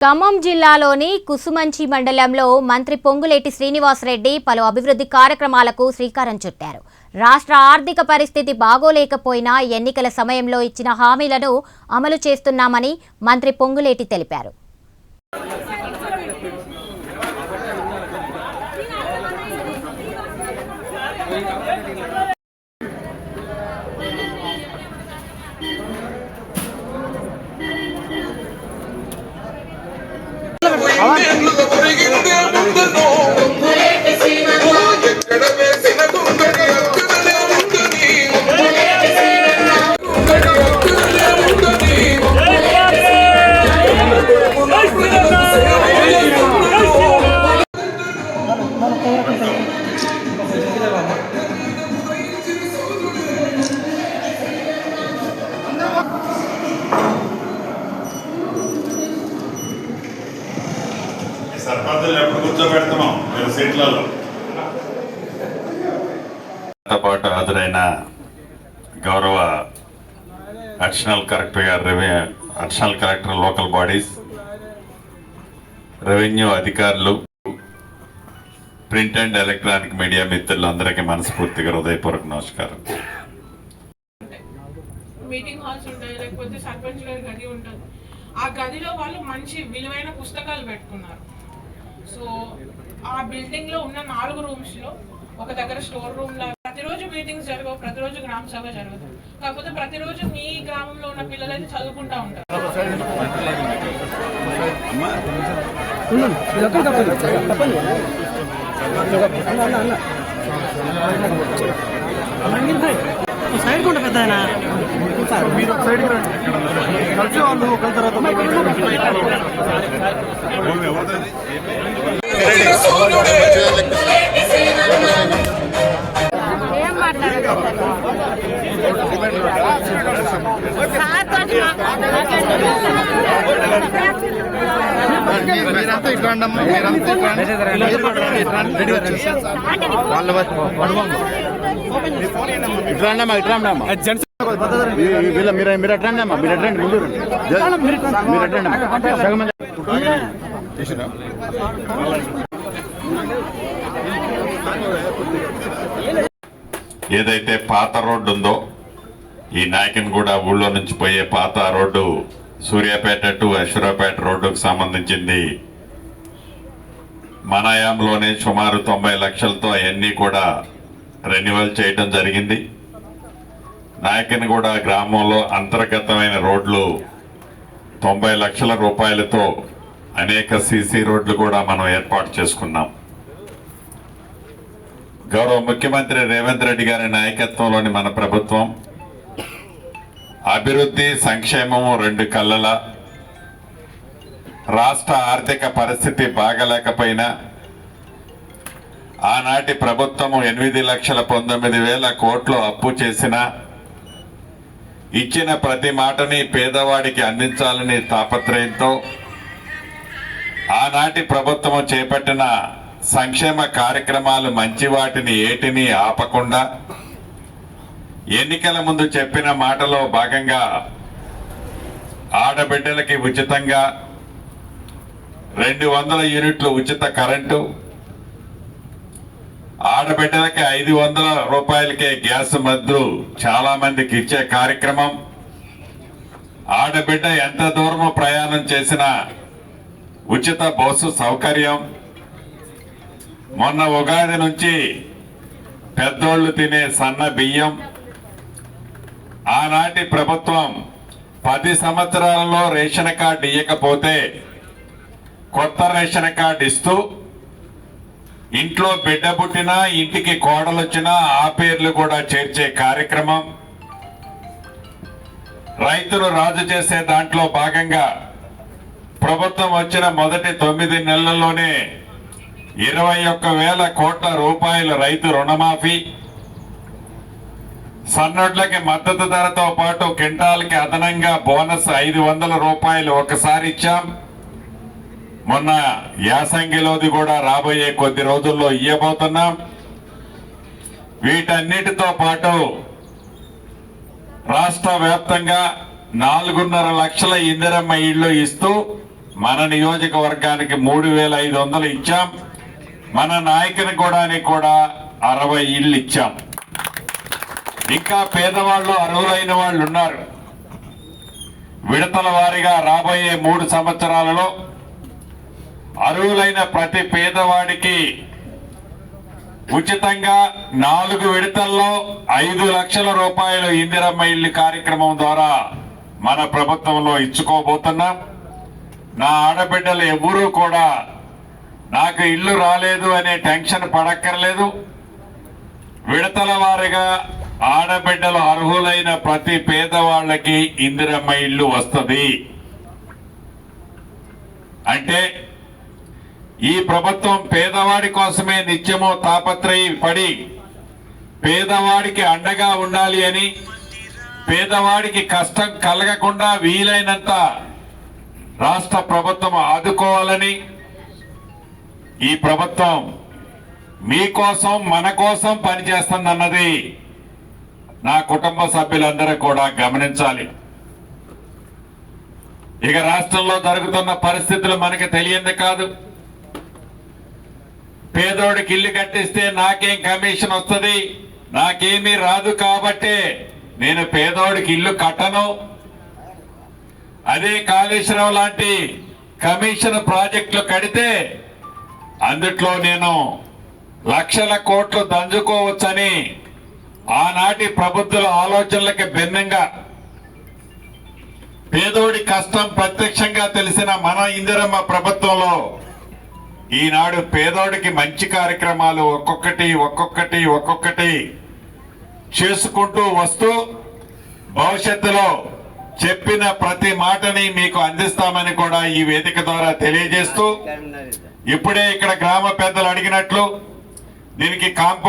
ఖమ్మం జిల్లాలోని కుసుమంచి మండలంలో మంత్రి పొంగులేటి శ్రీనివాసరెడ్డి పలు అభివృద్ధి కార్యక్రమాలకు శ్రీకారం చుట్టారు. రాష్ట్ర ఆర్థిక పరిస్థితి బాగోలేకపోయినా ఎన్నికల సమయంలో ఇచ్చిన హామీలను అమలు చేస్తున్నామని మంత్రి పొంగులేటి తెలిపారు. సర్పంచులు ఎప్పుడు కూర్చోబెడుతున్నాం మీరు సీట్లలో పాటు హాజరైన గౌరవ అడిషనల్ కలెక్టర్ గారు, additional collector local bodies, revenue అధికారులు, ప్రింట్ అండ్ ఎలక్ట్రానిక్ మీడియా మిత్రులందరికీ మనస్ఫూర్తిగా హృదయపూర్వక నమస్కారం. మీటింగ్ హాల్స్ ఉంటాయి, లేకపోతే సర్పంచ్ గారి గది ఉంటుంది. ఆ గదిలో వాళ్ళు మంచి విలువైన పుస్తకాలు పెట్టుకున్నారు. సో ఆ బిల్డింగ్ లో ఉన్న 4 రూమ్స్ లో ఒక దగ్గర స్టోర్ రూమ్ లా ప్రతిరోజు మీటింగ్స్ జరగవు, ప్రతిరోజు గ్రామ సభ జరగదు. కాకపోతే ప్రతిరోజు మీ గ్రామంలో ఉన్న పిల్లలైతే చదువుకుంటా ఉంటారు. సైడ్ కొంట పెద్ద మీరు సైడ్ కలిసి వాళ్ళు ఒకరి తర్వాత ఏం మాట్లాడదు మీరంతా ఇట్లా అండమ్మా, మీరంతా ఇట్లా అండమ్మా, ఇట్లా అండమ్మా మీరు మీరు ఎట్రండి అమ్మా, మీరు ఎట్రండి, ముందు మీరు ఎట్రండి సగం ఏదైతే పాత రోడ్డు ఉందో, ఈ నాయకన్గూడ ఊళ్ళో నుంచి పోయే పాత రోడ్డు సూర్యాపేట టు అశ్వరాపేట రోడ్డుకు సంబంధించింది మన హయాంలోనే సుమారు 90 లక్షలతో అవన్నీ కూడా రెన్యువల్ చేయడం జరిగింది. నాయకన్గూడ గ్రామంలో అంతర్గతమైన రోడ్లు 90 లక్షల రూపాయలతో అనేక సీసీ రోడ్లు కూడా మనం ఏర్పాటు చేసుకున్నాం. గౌరవ ముఖ్యమంత్రి రేవంత్ రెడ్డి గారి నాయకత్వంలోని మన ప్రభుత్వం అభివృద్ధి సంక్షేమము 2 కళ్ళల, రాష్ట్ర ఆర్థిక పరిస్థితి బాగలేకపోయినా ఆనాటి ప్రభుత్వము 8,19,000 కోట్లు అప్పు చేసిన ఇచ్చిన ప్రతి మాటని పేదవాడికి అందించాలని తాపత్రయంతో ఆనాటి ప్రభుత్వము చేపట్టిన సంక్షేమ కార్యక్రమాలు మంచి వాటిని ఏటిని ఆపకుండా ఎన్నికల ముందు చెప్పిన మాటలో భాగంగా ఆడబిడ్డలకి ఉచితంగా 200 యూనిట్లు ఉచిత కరెంటు, ఆడబిడ్డలకి 500 రూపాయలకే గ్యాస్ మందులు చాలా మందికి ఇచ్చే కార్యక్రమం, ఆడబిడ్డ ఎంత దూరము ప్రయాణం చేసినా ఉచిత బస్సు సౌకర్యం, మొన్న ఉగాది నుంచి పెద్దోళ్లు తినే సన్న బియ్యం, ఆనాటి ప్రభుత్వం 10 సంవత్సరాలలో రేషన్ కార్డు ఇవ్వకపోతే కొత్త రేషన్ కార్డు ఇస్తూ ఇంట్లో బిడ్డ పుట్టినా ఇంటికి కోడలు వచ్చినా ఆ పేర్లు కూడా చేర్చే కార్యక్రమం, రైతులు రాజు చేసే దాంట్లో భాగంగా ప్రభుత్వం వచ్చిన మొదటి 9 నెలల్లోనే 21,000 కోట్ల రూపాయల రైతు రుణమాఫీ, సన్నోడ్లకి మద్దతు ధరతో పాటు క్వింటాల్కి అదనంగా బోనస్ 500 రూపాయలు ఒకసారి ఇచ్చాం. మొన్న యాసంగిలోది కూడా రాబోయే కొద్ది రోజుల్లో ఇవ్వబోతున్నాం. వీటన్నిటితో పాటు రాష్ట్ర వ్యాప్తంగా 4.5 లక్షల ఇందిరమ్మ ఇళ్లు ఇస్తూ మన నియోజకవర్గానికి 3,500 ఇచ్చాం. మన నాయకుని కూడా 60 ఇళ్ళు ఇచ్చాం. ఇంకా పేదవాళ్ళు అర్హులైన వాళ్ళు ఉన్నారు. విడతల వారీగా రాబోయే 3 సంవత్సరాలలో అర్హులైన ప్రతి పేదవాడికి ఉచితంగా 4 విడతల్లో 5 లక్షల రూపాయలు ఇందిరమ్మ ఇల్లు కార్యక్రమం ద్వారా మన ప్రభుత్వంలో ఇచ్చుకోబోతున్నాం. నా ఆడబిడ్డలు ఎవ్వరూ కూడా నాకు ఇల్లు రాలేదు అనే టెన్షన్ పడక్కర్లేదు. విడతల వారీగా ఆడబిడ్డలు అర్హులైన ప్రతి పేదవాళ్ళకి ఇందిరమ్మ ఇల్లు వస్తుంది. అంటే ఈ ప్రభుత్వం పేదవాడి కోసమే నిత్యమో తాపత్రయపడి పేదవాడికి అండగా ఉండాలి అని, పేదవాడికి కష్టం కలగకుండా వీలైనంత రాష్ట్ర ప్రభుత్వం ఆదుకోవాలని ఈ ప్రభుత్వం మీకోసం మన కోసం పనిచేస్తుందన్నది నా కుటుంబ సభ్యులందరూ కూడా గమనించాలి. ఇక రాష్ట్రంలో జరుగుతున్న పరిస్థితులు మనకి తెలియంది కాదు. పేదోడికి ఇల్లు కట్టిస్తే నాకేం కమిషన్ వస్తుంది, నాకేమీ రాదు కాబట్టే నేను పేదోడికి ఇల్లు కట్టను. అదే కాళేశ్వరం లాంటి కమిషన్ ప్రాజెక్టులు కడితే అందుట్లో నేను లక్షల కోట్లు దంచుకోవచ్చని ఆనాటి ప్రభుత్వాల ఆలోచనలకు భిన్నంగా పేదోడి కష్టం ప్రత్యక్షంగా తెలిసిన మన ఇందిరమ్మ ప్రభుత్వంలో ఈనాడు పేదోడికి మంచి కార్యక్రమాలు ఒక్కొక్కటి చేసుకుంటూ వస్తూ భవిష్యత్తులో చెప్పిన ప్రతి మాటని మీకు అందిస్తామని కూడా ఈ వేదిక ద్వారా తెలియజేస్తూ, ఇప్పుడే ఇక్కడ గ్రామ పెద్దలు అడిగినట్లు దీనికి కాంపౌండ్